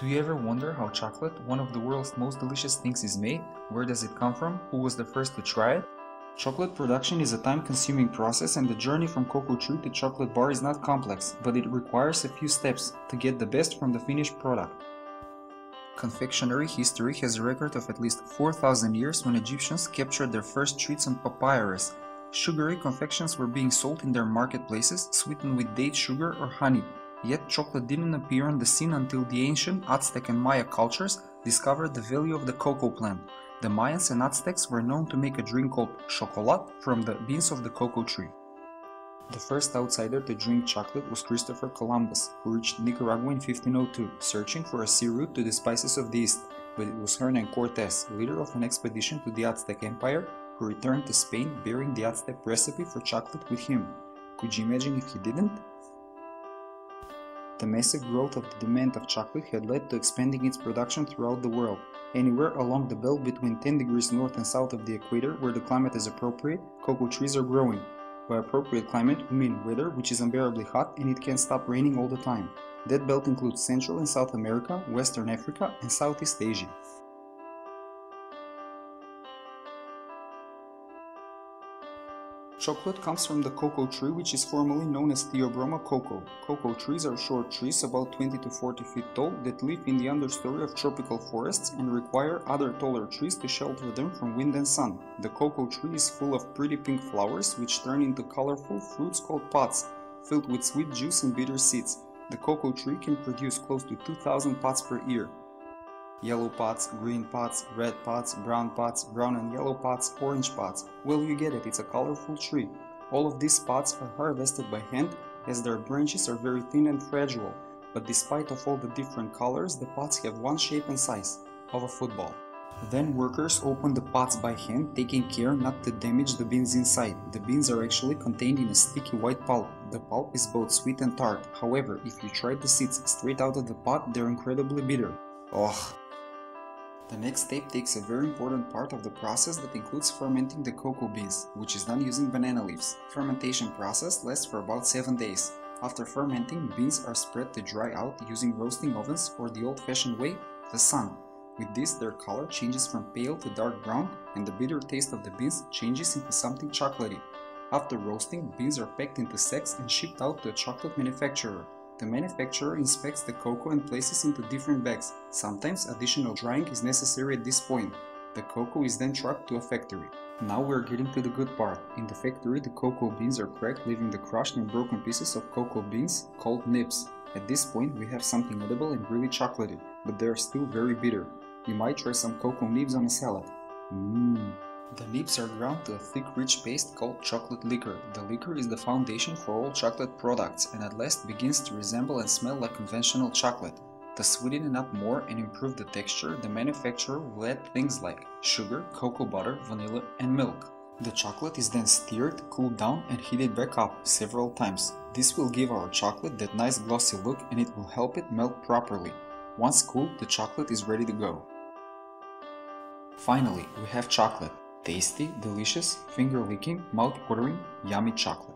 Do you ever wonder how chocolate, one of the world's most delicious things, is made? Where does it come from? Who was the first to try it? Chocolate production is a time-consuming process, and the journey from cocoa tree to chocolate bar is not complex, but it requires a few steps to get the best from the finished product. Confectionery history has a record of at least 4,000 years when Egyptians captured their first treats on papyrus. Sugary confections were being sold in their marketplaces, sweetened with date sugar or honey. Yet chocolate didn't appear on the scene until the ancient Aztec and Maya cultures discovered the value of the cocoa plant. The Mayans and Aztecs were known to make a drink called chocolate from the beans of the cocoa tree. The first outsider to drink chocolate was Christopher Columbus, who reached Nicaragua in 1502, searching for a sea route to the spices of the East, but it was Hernan Cortes, leader of an expedition to the Aztec Empire, who returned to Spain bearing the Aztec recipe for chocolate with him. Could you imagine if he didn't? The massive growth of the demand of chocolate had led to expanding its production throughout the world. Anywhere along the belt between 10 degrees north and south of the equator, where the climate is appropriate, cocoa trees are growing. By appropriate climate, we mean weather which is unbearably hot and it can't stop raining all the time. That belt includes Central and South America, Western Africa, and Southeast Asia. Chocolate comes from the cocoa tree, which is formally known as Theobroma coco. Cocoa trees are short trees about 20 to 40 feet tall that live in the understory of tropical forests and require other taller trees to shelter them from wind and sun. The cocoa tree is full of pretty pink flowers which turn into colorful fruits called pods, filled with sweet juice and bitter seeds. The cocoa tree can produce close to 2,000 pods per year. Yellow pods, green pods, red pods, brown and yellow pods, orange pods. Well, you get it, it's a colorful tree. All of these pods are harvested by hand as their branches are very thin and fragile. But despite of all the different colors, the pods have one shape and size, of a football. Then workers open the pods by hand, taking care not to damage the beans inside. The beans are actually contained in a sticky white pulp. The pulp is both sweet and tart. However, if you try the seeds straight out of the pod, they're incredibly bitter. Ugh! The next step takes a very important part of the process that includes fermenting the cocoa beans, which is done using banana leaves. Fermentation process lasts for about 7 days. After fermenting, beans are spread to dry out using roasting ovens or the old-fashioned way, the sun. With this, their color changes from pale to dark brown and the bitter taste of the beans changes into something chocolatey. After roasting, beans are packed into sacks and shipped out to a chocolate manufacturer. The manufacturer inspects the cocoa and places into different bags. Sometimes additional drying is necessary at this point. The cocoa is then trucked to a factory. Now we're getting to the good part. In the factory, the cocoa beans are cracked, leaving the crushed and broken pieces of cocoa beans called nibs. At this point, we have something edible and really chocolatey, but they are still very bitter. You might try some cocoa nibs on a salad. The nibs are ground to a thick, rich paste called chocolate liquor. The liquor is the foundation for all chocolate products and at last begins to resemble and smell like conventional chocolate. To sweeten it up more and improve the texture, the manufacturer will add things like sugar, cocoa butter, vanilla, and milk. The chocolate is then stirred, cooled down, and heated back up several times. This will give our chocolate that nice glossy look and it will help it melt properly. Once cooled, the chocolate is ready to go. Finally, we have chocolate. Tasty, delicious, finger-licking, mouth-watering, yummy chocolate.